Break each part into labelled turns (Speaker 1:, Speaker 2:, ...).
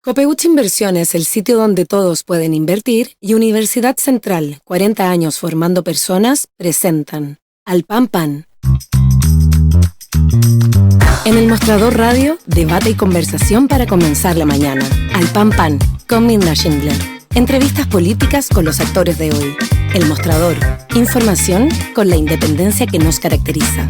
Speaker 1: Copeuch Inversiones, el sitio donde todos pueden invertir, y Universidad Central, 40 años formando personas, presentan Al Pan Pan. En el Mostrador Radio, debate y conversación para comenzar la mañana. Al Pan Pan, con Minda Schindler. Entrevistas políticas con los actores de hoy. El Mostrador, información con la independencia que nos caracteriza.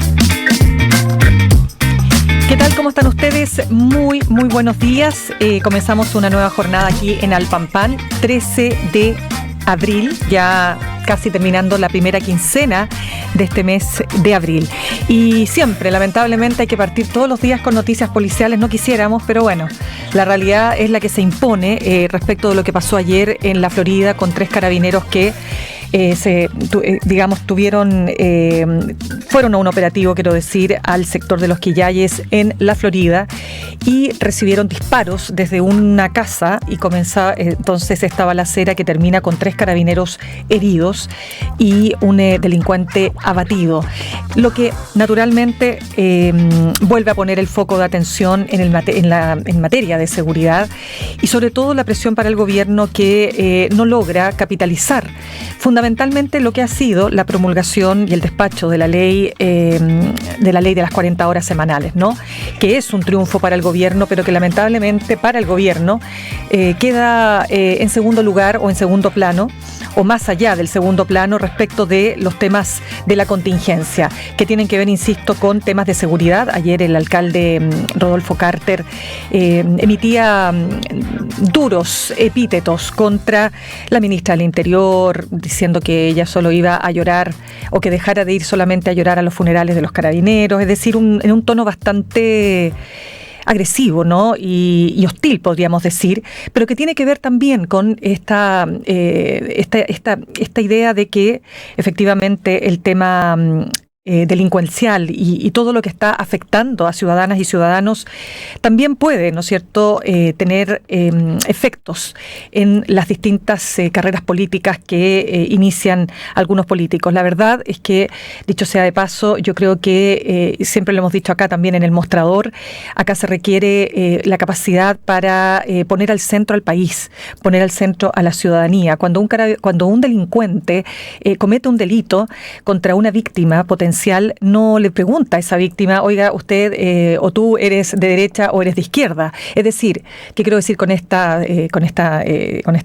Speaker 2: ¿Qué tal? ¿Cómo están ustedes? Muy buenos días. Comenzamos una nueva jornada aquí en Al Pan Pan, 13 de abril, ya casi terminando la primera quincena de este mes de abril. Y siempre, lamentablemente, hay que partir todos los días con noticias policiales. No quisiéramos, pero bueno, la realidad es la que se impone respecto de lo que pasó ayer en la Florida con 3 carabineros que fueron a un operativo, quiero decir, al sector de Los Quillayes en la Florida y recibieron disparos desde una casa y comenzaba entonces esta balacera que termina con 3 carabineros heridos y un delincuente abatido. Lo que naturalmente vuelve a poner el foco de atención en materia de seguridad y sobre todo la presión para el gobierno que no logra capitalizar fundamentalmente lo que ha sido la promulgación y el despacho de la ley de las 40 horas semanales, ¿no? Que es un triunfo para el gobierno, pero que lamentablemente para el gobierno queda en segundo lugar o en segundo plano, o más allá del segundo plano respecto de los temas de la contingencia, que tienen que ver, insisto, con temas de seguridad. Ayer el alcalde Rodolfo Carter emitía duros epítetos contra la ministra del Interior, diciendo que ella solo iba a llorar o que dejara de ir solamente a llorar a los funerales de los carabineros, es decir, en un tono bastante agresivo, ¿no? Y hostil, podríamos decir, pero que tiene que ver también con esta idea de que efectivamente el tema delincuencial y todo lo que está afectando a ciudadanas y ciudadanos también puede, ¿no es cierto?, tener efectos en las distintas carreras políticas que inician algunos políticos. La verdad es que, dicho sea de paso, yo creo que siempre lo hemos dicho acá también en el Mostrador, acá se requiere la capacidad para poner al centro al país, poner al centro a la ciudadanía. Cuando un delincuente comete un delito contra una víctima potencial, no le pregunta a esa víctima, oiga, usted o tú eres de derecha o eres de izquierda. Es decir, ¿qué quiero decir con este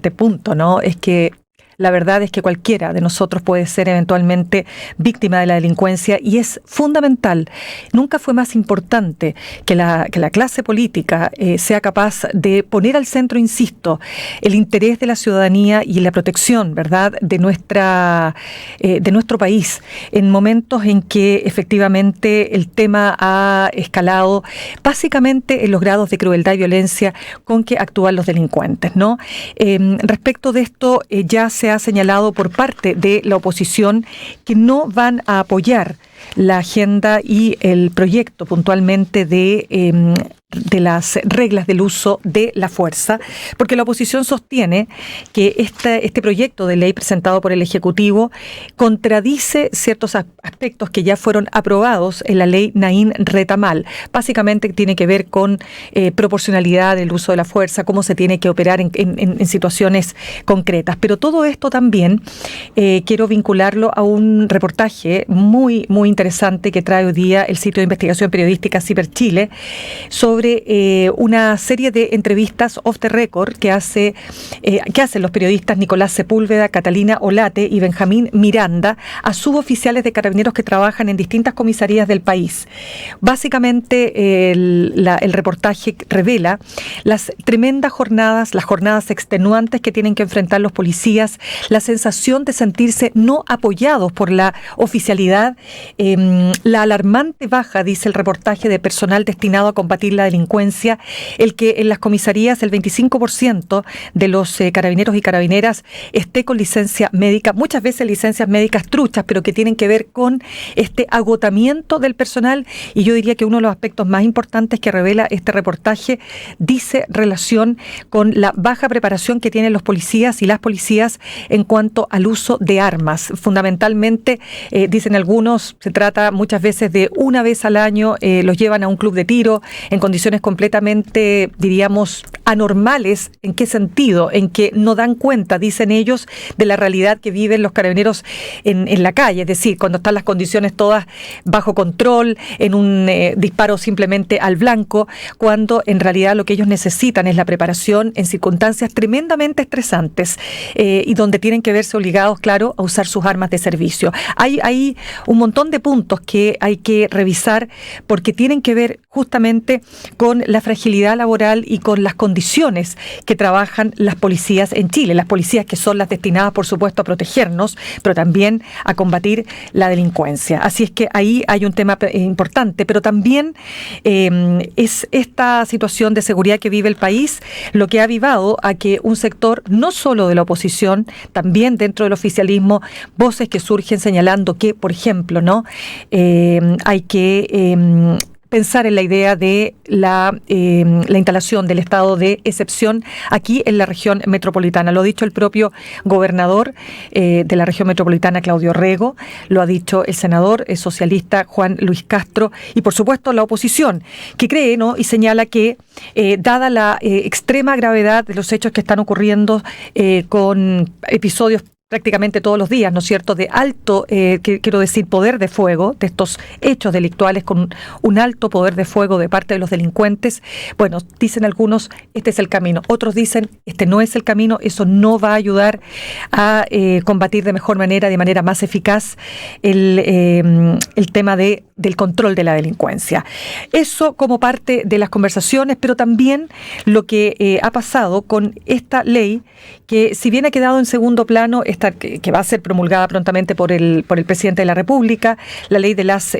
Speaker 2: punto, ¿no? Es que la verdad es que cualquiera de nosotros puede ser eventualmente víctima de la delincuencia y es fundamental. Nunca fue más importante que la clase política sea capaz de poner al centro, insisto, el interés de la ciudadanía y la protección, ¿verdad?, de nuestro país en momentos en que efectivamente el tema ha escalado básicamente en los grados de crueldad y violencia con que actúan los delincuentes, ¿no? Respecto de esto, ya se ha señalado por parte de la oposición que no van a apoyar la agenda y el proyecto puntualmente de las reglas del uso de la fuerza, porque la oposición sostiene que este proyecto de ley presentado por el Ejecutivo contradice ciertos aspectos que ya fueron aprobados en la ley Naín Retamal. Básicamente tiene que ver con proporcionalidad del uso de la fuerza, cómo se tiene que operar en situaciones concretas. Pero todo esto también quiero vincularlo a un reportaje muy interesante que trae hoy día el sitio de investigación periodística Ciber Chile sobre una serie de entrevistas off the record que hacen los periodistas Nicolás Sepúlveda, Catalina Olate y Benjamín Miranda a suboficiales de carabineros que trabajan en distintas comisarías del país. Básicamente el reportaje revela las tremendas jornadas, las jornadas extenuantes que tienen que enfrentar los policías, la sensación de sentirse no apoyados por la oficialidad, la alarmante baja, dice el reportaje, de personal destinado a combatir la delincuencia, el que en las comisarías el 25% de los carabineros y carabineras esté con licencia médica, muchas veces licencias médicas truchas, pero que tienen que ver con este agotamiento del personal. Y yo diría que uno de los aspectos más importantes que revela este reportaje dice relación con la baja preparación que tienen los policías y las policías en cuanto al uso de armas. Fundamentalmente, dicen algunos, se trata muchas veces de una vez al año, los llevan a un club de tiro en condiciones condiciones completamente, diríamos, anormales. ¿En qué sentido? En que no dan cuenta, dicen ellos, de la realidad que viven los carabineros en la calle, es decir, cuando están las condiciones todas bajo control, en un disparo simplemente al blanco, cuando en realidad lo que ellos necesitan es la preparación en circunstancias tremendamente estresantes y donde tienen que verse obligados, claro, a usar sus armas de servicio. Hay un montón de puntos que hay que revisar porque tienen que ver justamente con la fragilidad laboral y con las condiciones que trabajan las policías en Chile, las policías que son las destinadas, por supuesto, a protegernos, pero también a combatir la delincuencia. Así es que ahí hay un tema importante, pero también es esta situación de seguridad que vive el país lo que ha avivado a que un sector, no solo de la oposición, también dentro del oficialismo, voces que surgen señalando que, por ejemplo, ¿no? Hay que pensar en la idea de la instalación del estado de excepción aquí en la región metropolitana. Lo ha dicho el propio gobernador de la región metropolitana, Claudio Rego, lo ha dicho el senador socialista Juan Luis Castro y, por supuesto, la oposición, que cree, ¿no?, y señala que, dada la extrema gravedad de los hechos que están ocurriendo con episodios prácticamente todos los días, ¿no es cierto?, de alto, quiero decir, poder de fuego, de estos hechos delictuales con un alto poder de fuego de parte de los delincuentes. Bueno, dicen algunos, este es el camino. Otros dicen, este no es el camino, eso no va a ayudar a combatir de mejor manera, de manera más eficaz, el tema del control de la delincuencia. Eso como parte de las conversaciones, pero también lo que ha pasado con esta ley, que si bien ha quedado en segundo plano, que va a ser promulgada prontamente por el presidente de la República, la ley de las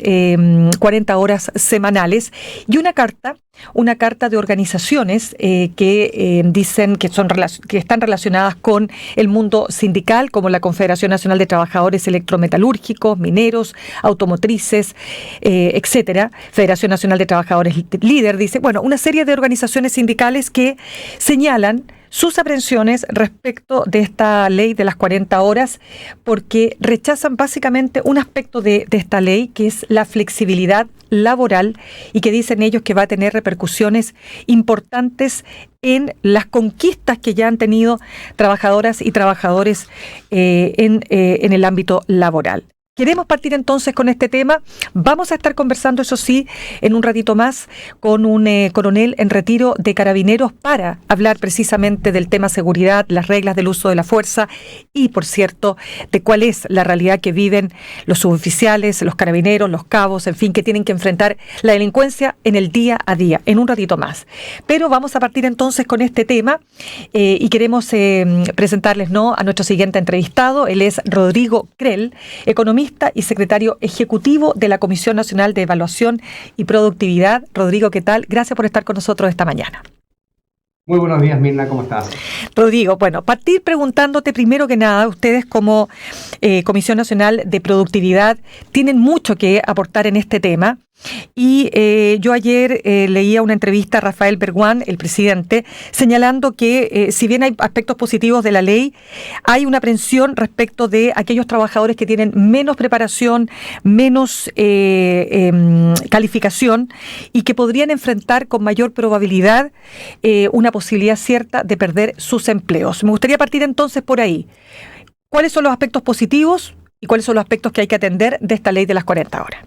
Speaker 2: 40 horas semanales, y una carta de organizaciones que dicen que están relacionadas con el mundo sindical, como la Confederación Nacional de Trabajadores Electrometalúrgicos, Mineros, Automotrices, etcétera, Federación Nacional de Trabajadores Líder, dice, bueno, una serie de organizaciones sindicales que señalan sus aprensiones respecto de esta ley de las 40 horas, porque rechazan básicamente un aspecto de esta ley, que es la flexibilidad laboral, y que dicen ellos que va a tener repercusiones importantes en las conquistas que ya han tenido trabajadoras y trabajadores en el ámbito laboral. Queremos partir entonces con este tema. Vamos a estar conversando, eso sí, en un ratito más con un coronel en retiro de Carabineros para hablar precisamente del tema seguridad, las reglas del uso de la fuerza y, por cierto, de cuál es la realidad que viven los suboficiales, los carabineros, los cabos, en fin, que tienen que enfrentar la delincuencia en el día a día, en un ratito más. Pero vamos a partir entonces con este tema y queremos presentarles, ¿no?, a nuestro siguiente entrevistado. Él es Rodrigo Krell, economista y secretario ejecutivo de la Comisión Nacional de Evaluación y Productividad. Rodrigo, ¿qué tal? Gracias por estar con nosotros esta mañana.
Speaker 3: Muy buenos días, Mirna, ¿cómo estás?
Speaker 2: Rodrigo, bueno, partir preguntándote primero que nada, ustedes como Comisión Nacional de Productividad tienen mucho que aportar en este tema. Y yo ayer leía una entrevista a Rafael Berguán, el presidente, señalando que si bien hay aspectos positivos de la ley, hay una aprensión respecto de aquellos trabajadores que tienen menos preparación, menos calificación y que podrían enfrentar con mayor probabilidad una posibilidad cierta de perder sus empleos. Me gustaría partir entonces por ahí. ¿Cuáles son los aspectos positivos y cuáles son los aspectos que hay que atender de esta ley de las 40 horas?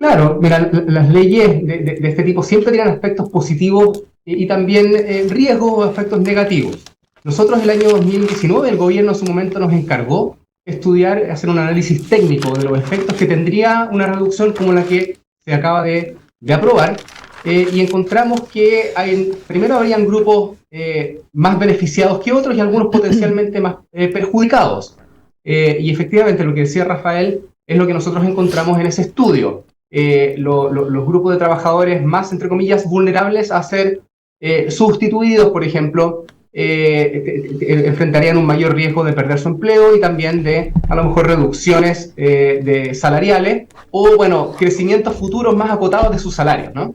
Speaker 3: Claro, mira, las leyes de este tipo siempre tienen aspectos positivos y también riesgos o aspectos negativos. Nosotros el año 2019, el gobierno en su momento nos encargó estudiar, hacer un análisis técnico de los efectos que tendría una reducción como la que se acaba de aprobar y encontramos que primero habrían grupos más beneficiados que otros y algunos potencialmente más perjudicados. Y efectivamente lo que decía Rafael es lo que nosotros encontramos en ese estudio. Los grupos de trabajadores más, entre comillas, vulnerables a ser sustituidos, por ejemplo, enfrentarían un mayor riesgo de perder su empleo y también de, a lo mejor, reducciones salariales o, bueno, crecimientos futuros más acotados de sus salarios, ¿no?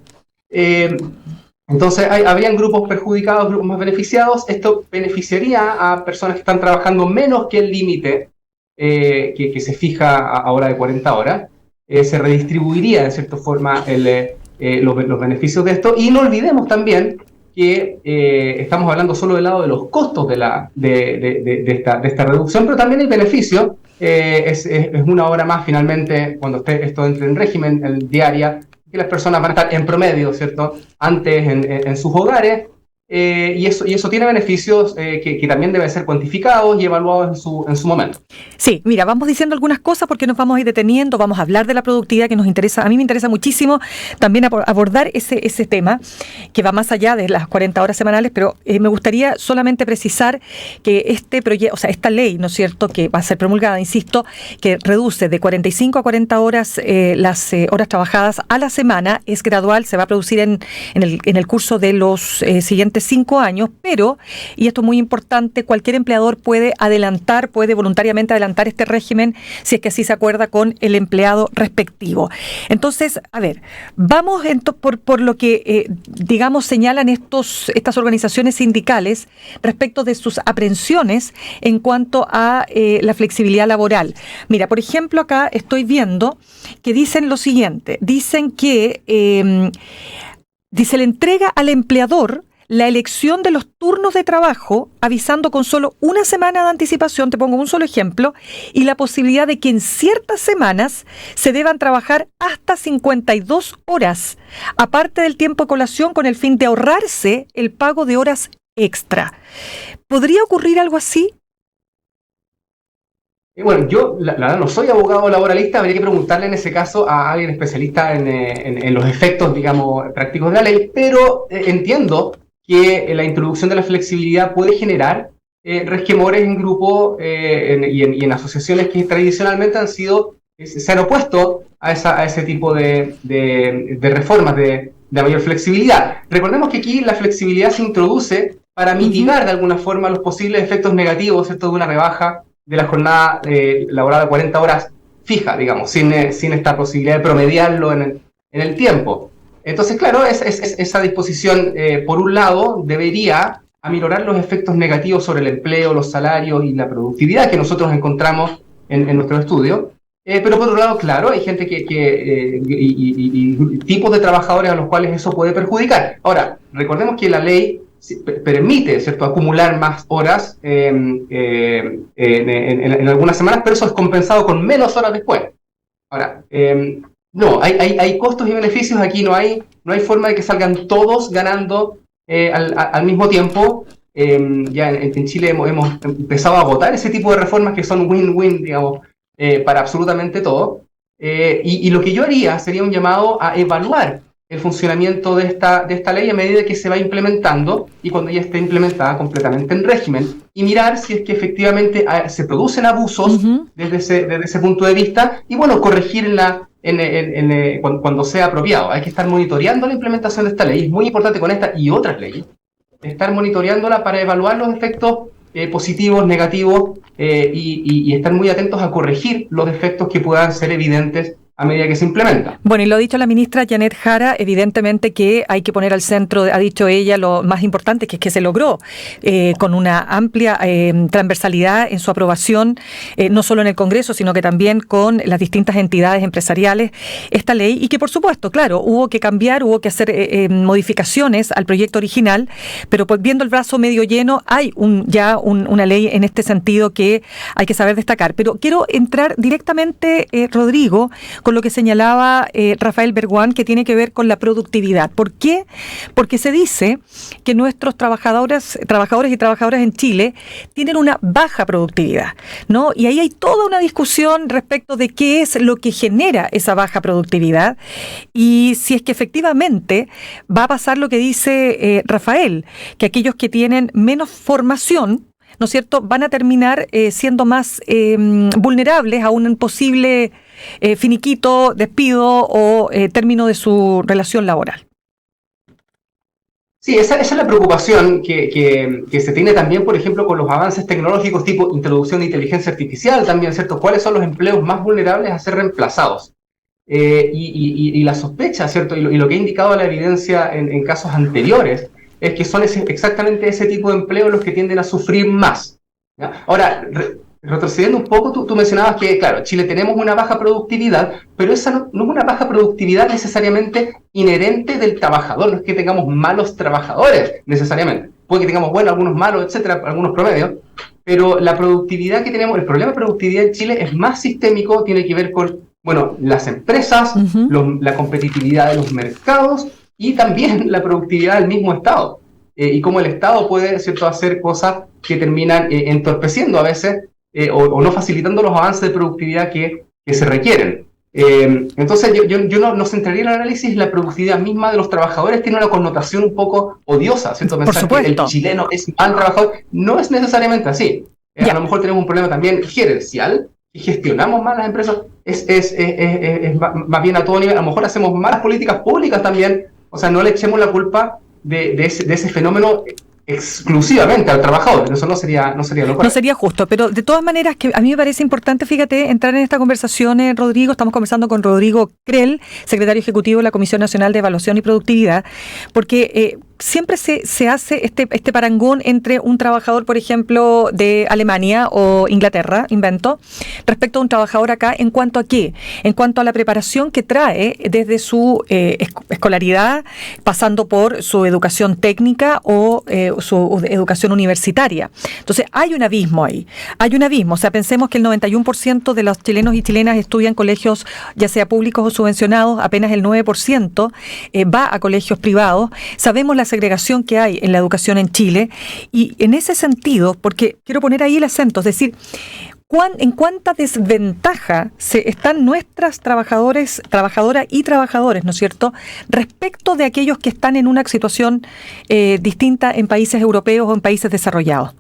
Speaker 3: Entonces, habrían grupos perjudicados, grupos más beneficiados. Esto beneficiaría a personas que están trabajando menos que el límite que se fija ahora de 40 horas. Se redistribuiría de cierta forma el los beneficios de esto. Y no olvidemos también que estamos hablando solo del lado de los costos de esta reducción, pero también el beneficio es una hora más finalmente cuando esto entre en régimen diaria, que las personas van a estar en promedio, ¿cierto?, antes en sus hogares, y eso tiene beneficios que también deben ser cuantificados y evaluados en su momento.
Speaker 2: Sí, mira, vamos diciendo algunas cosas porque nos vamos a ir deteniendo, vamos a hablar de la productividad que nos interesa, a mí me interesa muchísimo también abordar ese tema que va más allá de las 40 horas semanales, pero me gustaría solamente precisar que este proyecto, o sea, esta ley, ¿no es cierto?, que va a ser promulgada, insisto, que reduce de 45 a 40 horas las horas trabajadas a la semana, es gradual, se va a producir en el curso de los siguientes 5 años, pero, y esto es muy importante, cualquier empleador puede voluntariamente adelantar este régimen si es que así se acuerda con el empleado respectivo. Entonces, a ver, vamos por lo que, digamos, señalan estas organizaciones sindicales respecto de sus aprensiones en cuanto a la flexibilidad laboral. Mira, por ejemplo, acá estoy viendo que dicen lo siguiente, dicen que le entrega al empleador la elección de los turnos de trabajo, avisando con solo una semana de anticipación, te pongo un solo ejemplo, y la posibilidad de que en ciertas semanas se deban trabajar hasta 52 horas, aparte del tiempo de colación, con el fin de ahorrarse el pago de horas extra. ¿Podría ocurrir algo así?
Speaker 3: Bueno, yo la verdad no soy abogado laboralista, habría que preguntarle en ese caso a alguien especialista en los efectos, digamos, prácticos de la ley, pero entiendo que la introducción de la flexibilidad puede generar resquemores en grupos y en asociaciones que tradicionalmente se han opuesto a ese tipo de reformas de mayor flexibilidad. Recordemos que aquí la flexibilidad se introduce para mitigar de alguna forma los posibles efectos negativos, ¿cierto?, de una rebaja de la jornada laboral de 40 horas fija, digamos, sin esta posibilidad de promediarlo en el tiempo. Entonces, claro, esa disposición, por un lado, debería aminorar los efectos negativos sobre el empleo, los salarios y la productividad que nosotros encontramos en nuestro estudio. Pero por otro lado, claro, hay gente y tipos de trabajadores a los cuales eso puede perjudicar. Ahora, recordemos que la ley permite, ¿cierto?, acumular más horas en algunas semanas, pero eso es compensado con menos horas después. Ahora, no, hay costos y beneficios, aquí no hay forma de que salgan todos ganando al mismo tiempo. Ya en Chile hemos empezado a votar ese tipo de reformas que son win-win, digamos, para absolutamente todo. Y lo que yo haría sería un llamado a evaluar el funcionamiento de esta ley a medida que se va implementando y cuando ya esté implementada completamente en régimen, y mirar si es que efectivamente se producen abusos desde ese punto de vista, y bueno, corregirla cuando sea apropiado. Hay que estar monitoreando la implementación de esta ley, es muy importante con esta y otras leyes, estar monitoreándola para evaluar los efectos positivos, negativos, y estar muy atentos a corregir los defectos que puedan ser evidentes a medida que se implementa.
Speaker 2: Bueno, y lo ha dicho la ministra Janet Jara, evidentemente que hay que poner al centro, ha dicho ella, lo más importante, que es que se logró con una amplia transversalidad en su aprobación, no solo en el Congreso, sino que también con las distintas entidades empresariales, esta ley, y que por supuesto, claro, hubo que cambiar, hubo que hacer modificaciones al proyecto original, pero pues, viendo el brazo medio lleno, hay ya una ley en este sentido que hay que saber destacar. Pero quiero entrar directamente, Rodrigo, con lo que señalaba Rafael Berguán, que tiene que ver con la productividad. ¿Por qué? Porque se dice que nuestros trabajadores y trabajadoras en Chile tienen una baja productividad, ¿no? Y ahí hay toda una discusión respecto de qué es lo que genera esa baja productividad y si es que efectivamente va a pasar lo que dice Rafael, que aquellos que tienen menos formación, ¿no es cierto?, van a terminar siendo más vulnerables a un posible finiquito, despido o término de su relación laboral.
Speaker 3: Sí, esa es la preocupación que se tiene también, por ejemplo, con los avances tecnológicos tipo introducción de inteligencia artificial también, ¿cierto? ¿Cuáles son los empleos más vulnerables a ser reemplazados? Y la sospecha, ¿cierto? Y lo que ha indicado la evidencia en casos anteriores es que son exactamente ese tipo de empleos los que tienden a sufrir más, ¿ya? Ahora, retrocediendo un poco, tú mencionabas que, claro, Chile tenemos una baja productividad, pero esa no es una baja productividad necesariamente inherente del trabajador, no es que tengamos malos trabajadores necesariamente, puede que tengamos, bueno, algunos malos, etcétera, algunos promedios, pero la productividad que tenemos, el problema de productividad en Chile es más sistémico, tiene que ver con, bueno, las empresas, la competitividad de los mercados y también la productividad del mismo Estado. Y cómo el Estado puede, ¿cierto?, hacer cosas que terminan entorpeciendo a veces o no facilitando los avances de productividad que se requieren. Entonces yo no centraría en el análisis, la productividad misma de los trabajadores tiene una connotación un poco odiosa, ¿cierto? Pensar que el chileno es mal trabajador, no es necesariamente así. A lo mejor tenemos un problema también gerencial, y gestionamos mal las empresas, es más bien a todo nivel, a lo mejor hacemos malas políticas públicas también, o sea, no le echemos la culpa de ese fenómeno exclusivamente al trabajador, eso no sería lo correcto.
Speaker 2: No sería justo, pero de todas maneras que a mí me parece importante, fíjate, entrar en esta conversación, Rodrigo. Estamos conversando con Rodrigo Krell, secretario ejecutivo de la Comisión Nacional de Evaluación y Productividad, porque siempre se hace este parangón entre un trabajador, por ejemplo, de Alemania o Inglaterra, invento, respecto a un trabajador acá, ¿en cuanto a qué? En cuanto a la preparación que trae desde su escolaridad, pasando por su educación técnica o su educación universitaria. Entonces, hay un abismo ahí, o sea, pensemos que el 91% de los chilenos y chilenas estudian en colegios, ya sea públicos o subvencionados, apenas el 9% va a colegios privados. Sabemos la segregación que hay en la educación en Chile y en ese sentido, porque quiero poner ahí el acento, es decir, ¿en cuánta desventaja están nuestras trabajadoras y trabajadores, ¿no es cierto?, respecto de aquellos que están en una situación distinta en países europeos o en países desarrollados?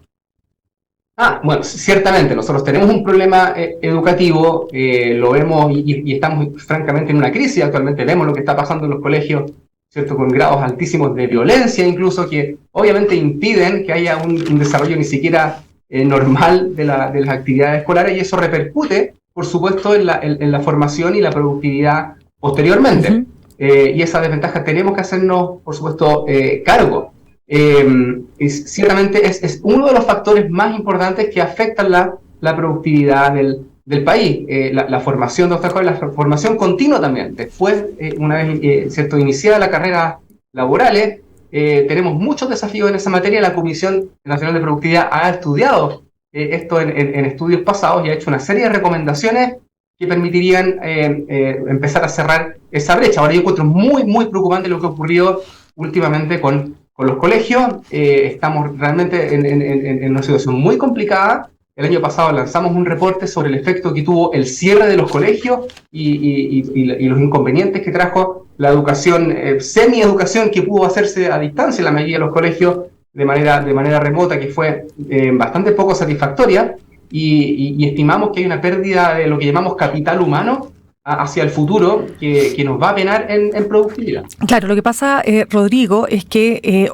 Speaker 3: Bueno, ciertamente, nosotros tenemos un problema educativo, lo vemos y estamos francamente en una crisis actualmente, vemos lo que está pasando en los colegios, ¿cierto?, con grados altísimos de violencia incluso, que obviamente impiden que haya un desarrollo ni siquiera normal de las actividades escolares, y eso repercute, por supuesto, en la formación y la productividad posteriormente. Y esa desventaja tenemos que hacernos, por supuesto, cargo. Y ciertamente es uno de los factores más importantes que afectan la productividad del país, la formación de los trabajadores, la formación continua también. Después, una vez ¿cierto?, iniciada la carrera laborales, tenemos muchos desafíos en esa materia. La Comisión Nacional de Productividad ha estudiado esto en estudios pasados y ha hecho una serie de recomendaciones que permitirían empezar a cerrar esa brecha. Ahora yo encuentro muy, muy preocupante lo que ha ocurrido últimamente con los colegios. Estamos realmente en una situación muy complicada. El año pasado lanzamos un reporte sobre el efecto que tuvo el cierre de los colegios y los inconvenientes que trajo la educación, semi-educación que pudo hacerse a distancia en la mayoría de los colegios de manera remota, que fue bastante poco satisfactoria, y estimamos que hay una pérdida de lo que llamamos capital humano hacia el futuro que nos va a penar en productividad.
Speaker 2: Claro, lo que pasa, Rodrigo, es que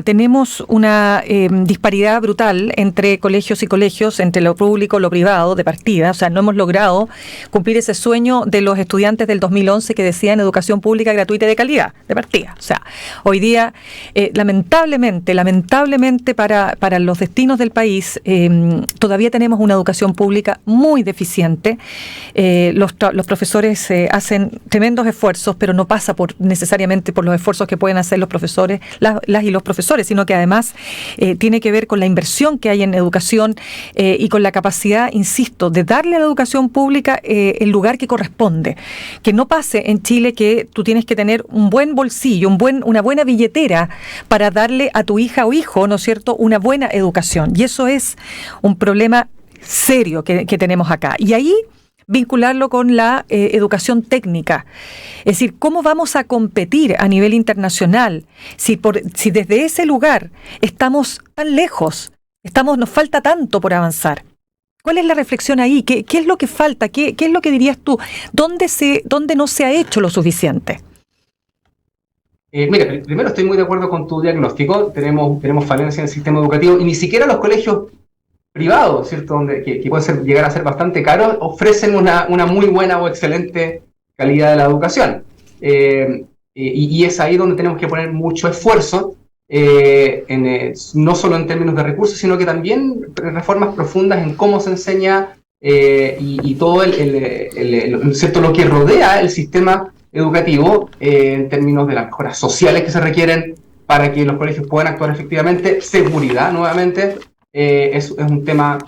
Speaker 2: tenemos una disparidad brutal entre colegios y colegios, entre lo público y lo privado de partida. O sea, no hemos logrado cumplir ese sueño de los estudiantes del 2011 que decían educación pública gratuita y de calidad, de partida. O sea, hoy día, lamentablemente para los destinos del país, todavía tenemos una educación pública muy deficiente. Los profesores hacen tremendos esfuerzos, pero no pasa necesariamente por los esfuerzos que pueden hacer los profesores, las y los profesores, sino que además tiene que ver con la inversión que hay en educación y con la capacidad, insisto, de darle a la educación pública el lugar que corresponde. Que no pase en Chile que tú tienes que tener un buen bolsillo, una buena billetera para darle a tu hija o hijo, ¿no es cierto?, una buena educación. Y eso es un problema serio que tenemos acá. Y ahí vincularlo con la educación técnica. Es decir, ¿cómo vamos a competir a nivel internacional si desde ese lugar estamos tan lejos, nos falta tanto por avanzar? ¿Cuál es la reflexión ahí? ¿Qué es lo que falta? ¿Qué es lo que dirías tú? ¿Dónde no se ha hecho lo suficiente?
Speaker 3: Mira, primero estoy muy de acuerdo con tu diagnóstico. Tenemos falencia en el sistema educativo y ni siquiera los colegios privados, ¿cierto?, que pueden llegar a ser bastante caros, ofrecen una muy buena o excelente calidad de la educación. Y es ahí donde tenemos que poner mucho esfuerzo. no solo en términos de recursos, sino que también reformas profundas en cómo se enseña y todo ¿cierto? Lo que rodea el sistema educativo en términos de las mejoras sociales que se requieren para que los colegios puedan actuar efectivamente. Seguridad, nuevamente, es un tema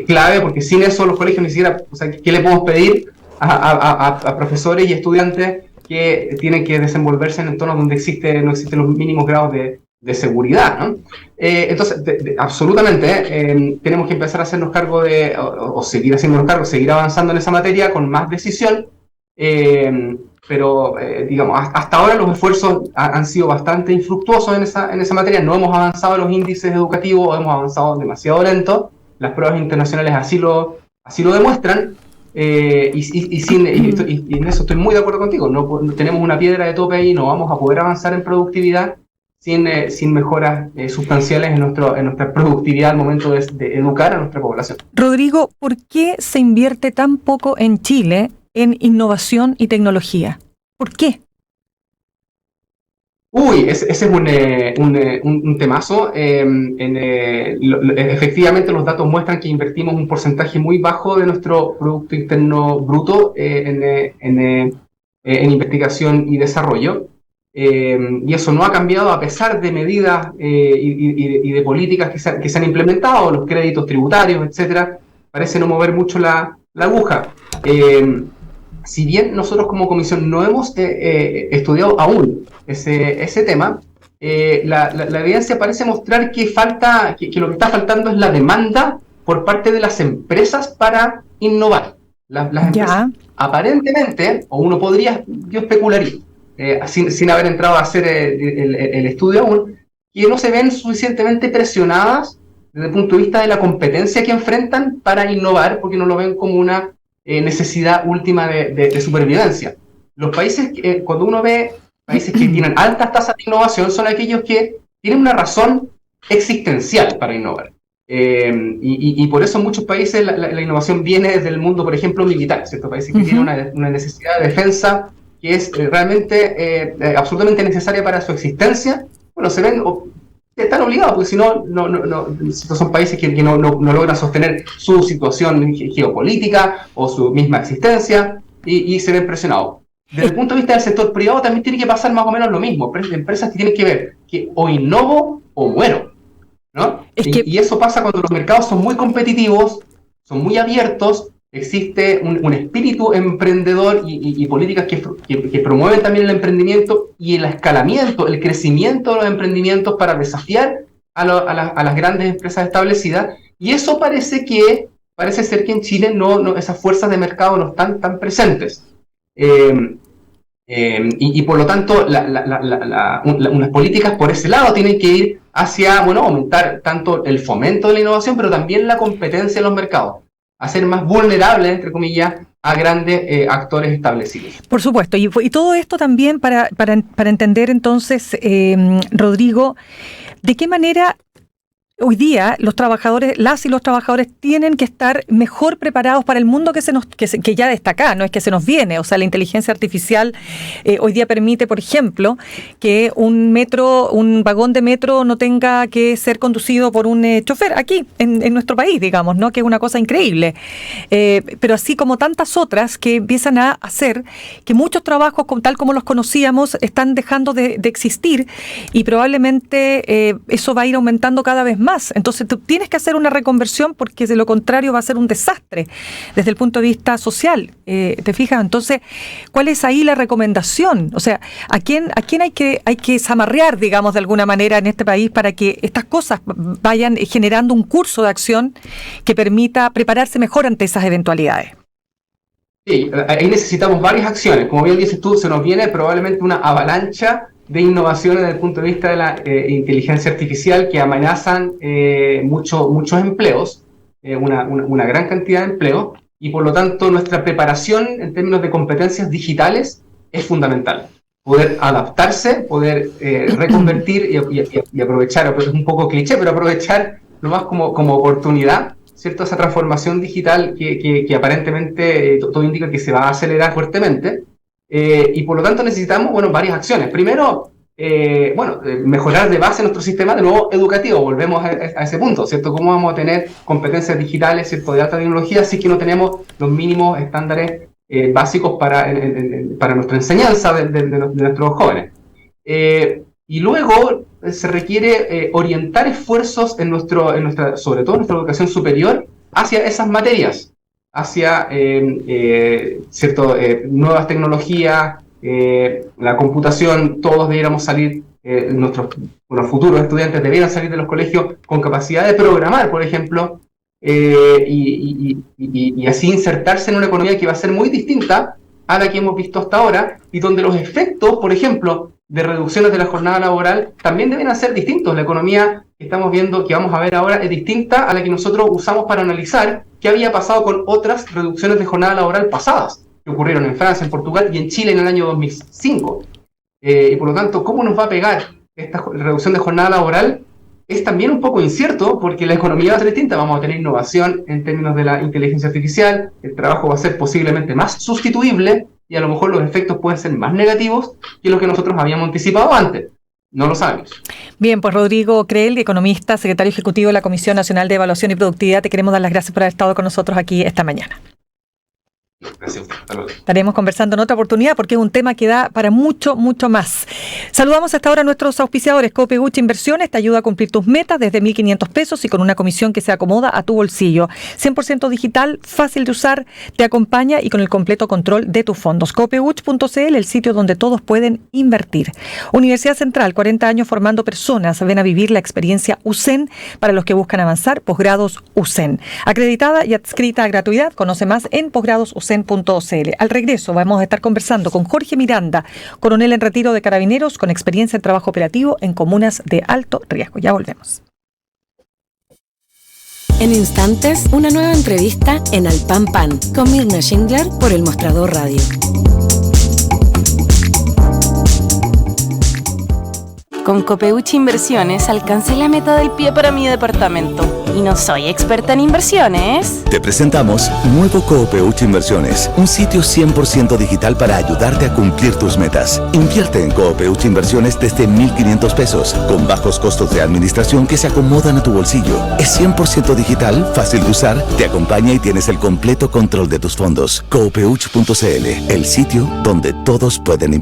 Speaker 3: clave, porque sin eso los colegios ni siquiera, o sea, ¿qué le podemos pedir a profesores y estudiantes que tienen que desenvolverse en entornos donde no existen los mínimos grados de seguridad, ¿no? Entonces, absolutamente, tenemos que empezar a hacernos cargo o seguir haciéndonos cargo, seguir avanzando en esa materia con más decisión, pero digamos, hasta ahora los esfuerzos han sido bastante infructuosos en esa materia. No hemos avanzado en los índices educativos, hemos avanzado demasiado lento. Las pruebas internacionales así lo demuestran. Y en eso estoy muy de acuerdo contigo. No tenemos una piedra de tope ahí, no vamos a poder avanzar en productividad sin mejoras sustanciales en nuestra productividad al momento de educar a nuestra población.
Speaker 2: Rodrigo, ¿por qué se invierte tan poco en Chile en innovación y tecnología? ¿Por qué?
Speaker 3: Ese es un temazo. Efectivamente, los datos muestran que invertimos un porcentaje muy bajo de nuestro Producto Interno Bruto en investigación y desarrollo. Y eso no ha cambiado a pesar de medidas y de políticas que se han implementado, los créditos tributarios, etcétera. Parece no mover mucho la aguja. Si bien nosotros como comisión no hemos estudiado aún ese tema, la evidencia parece mostrar que lo que está faltando es la demanda por parte de las empresas para innovar. Las empresas, aparentemente, o uno podría, yo especularía, sin haber entrado a hacer el estudio aún, que no se ven suficientemente presionadas desde el punto de vista de la competencia que enfrentan para innovar, porque no lo ven como una necesidad última de supervivencia. Los países, cuando uno ve países que tienen altas tasas de innovación, son aquellos que tienen una razón existencial para innovar. Y por eso en muchos países la innovación viene desde el mundo, por ejemplo, militar, ¿cierto? Países que tienen una necesidad de defensa que es realmente absolutamente necesaria para su existencia. Bueno, se ven están obligados, porque si no son países que no logran sostener su situación geopolítica o su misma existencia y se ven presionados. Desde el punto de vista del sector privado también tiene que pasar más o menos lo mismo. Empresas que tienen que ver que o innovo o muero, ¿no? Y eso pasa cuando los mercados son muy competitivos, son muy abiertos, existe un espíritu emprendedor y políticas que promueven también el emprendimiento y el escalamiento, el crecimiento de los emprendimientos para desafiar a las grandes empresas establecidas. Y eso parece ser que en Chile esas fuerzas de mercado no están tan presentes. Y por lo tanto, unas políticas por ese lado tienen que ir hacia, aumentar tanto el fomento de la innovación, pero también la competencia en los mercados, hacer más vulnerables, entre comillas, a grandes actores establecidos.
Speaker 2: Por supuesto, y todo esto también para entender entonces, Rodrigo, ¿de qué manera hoy día las y los trabajadores tienen que estar mejor preparados para el mundo que ya está acá, no es que se nos viene? O sea, la inteligencia artificial hoy día permite, por ejemplo, que un vagón de metro no tenga que ser conducido por un chofer aquí en nuestro país, digamos, ¿no? Que es una cosa increíble. Pero así como tantas otras que empiezan a hacer que muchos trabajos, tal como los conocíamos, están dejando de existir, y probablemente eso va a ir aumentando cada vez más. Entonces tú tienes que hacer una reconversión, porque de lo contrario va a ser un desastre desde el punto de vista social. ¿Te fijas? Entonces, ¿cuál es ahí la recomendación? O sea, ¿a quién hay que zamarrear, digamos, de alguna manera en este país para que estas cosas vayan generando un curso de acción que permita prepararse mejor ante esas eventualidades?
Speaker 3: Sí, ahí necesitamos varias acciones. Como bien dices tú, se nos viene probablemente una avalancha de innovaciones desde el punto de vista de la inteligencia artificial que amenazan muchos empleos, una gran cantidad de empleos, y por lo tanto nuestra preparación en términos de competencias digitales es fundamental. Poder adaptarse, poder reconvertir y aprovechar, es un poco cliché, pero aprovechar lo más como oportunidad, ¿cierto? Esa transformación digital que aparentemente todo indica que se va a acelerar fuertemente. Y por lo tanto necesitamos varias acciones. Primero, mejorar de base nuestro sistema de nuevo educativo. Volvemos a ese punto, ¿cierto? ¿Cómo vamos a tener competencias digitales, ¿cierto?, de alta tecnología si es que no tenemos los mínimos estándares básicos para nuestra enseñanza de nuestros jóvenes? Y luego se requiere orientar esfuerzos sobre todo en nuestra educación superior hacia esas materias, hacia nuevas tecnologías, la computación. Todos debiéramos salir, los futuros estudiantes debieran salir de los colegios con capacidad de programar, por ejemplo, y así insertarse en una economía que va a ser muy distinta a la que hemos visto hasta ahora, y donde los efectos, por ejemplo, de reducciones de la jornada laboral también deben ser distintos. La economía que estamos viendo, que vamos a ver ahora, es distinta a la que nosotros usamos para analizar qué había pasado con otras reducciones de jornada laboral pasadas, que ocurrieron en Francia, en Portugal y en Chile en el año 2005. Y por lo tanto, ¿cómo nos va a pegar esta reducción de jornada laboral? Es también un poco incierto, porque la economía va a ser distinta. Vamos a tener innovación en términos de la inteligencia artificial, el trabajo va a ser posiblemente más sustituible, y a lo mejor los efectos pueden ser más negativos que los que nosotros habíamos anticipado antes. No lo sabemos.
Speaker 2: Bien, pues Rodrigo Creel, economista, secretario ejecutivo de la Comisión Nacional de Evaluación y Productividad, te queremos dar las gracias por haber estado con nosotros aquí esta mañana.
Speaker 3: Gracias. Hasta luego.
Speaker 2: Estaremos conversando en otra oportunidad porque es un tema que da para mucho, mucho más. Saludamos hasta ahora a nuestros auspiciadores. Copeguch Inversiones te ayuda a cumplir tus metas desde 1.500 pesos y con una comisión que se acomoda a tu bolsillo. 100% digital, fácil de usar, te acompaña y con el completo control de tus fondos. Copeguch.cl, el sitio donde todos pueden invertir. Universidad Central, 40 años formando personas. Ven a vivir la experiencia USEN para los que buscan avanzar. Posgrados USEN. Acreditada y adscrita a gratuidad. Conoce más en posgradosusen.cl. Al regreso vamos a estar conversando con Jorge Miranda, coronel en retiro de Carabineros con experiencia en trabajo operativo en comunas de alto riesgo. Ya volvemos.
Speaker 1: En instantes, una nueva entrevista en Al Pan Pan con Mirna Schindler por El Mostrador Radio.
Speaker 4: Con Copeguch Inversiones alcancé la meta del pie para mi departamento. Y no soy experta en inversiones.
Speaker 5: Te presentamos Nuevo Copeguch Inversiones, un sitio 100% digital para ayudarte a cumplir tus metas. Invierte en Copeguch Inversiones desde 1.500 pesos, con bajos costos de administración que se acomodan a tu bolsillo. Es 100% digital, fácil de usar, te acompaña y tienes el completo control de tus fondos. Copeguch.cl, el sitio donde todos pueden invertir.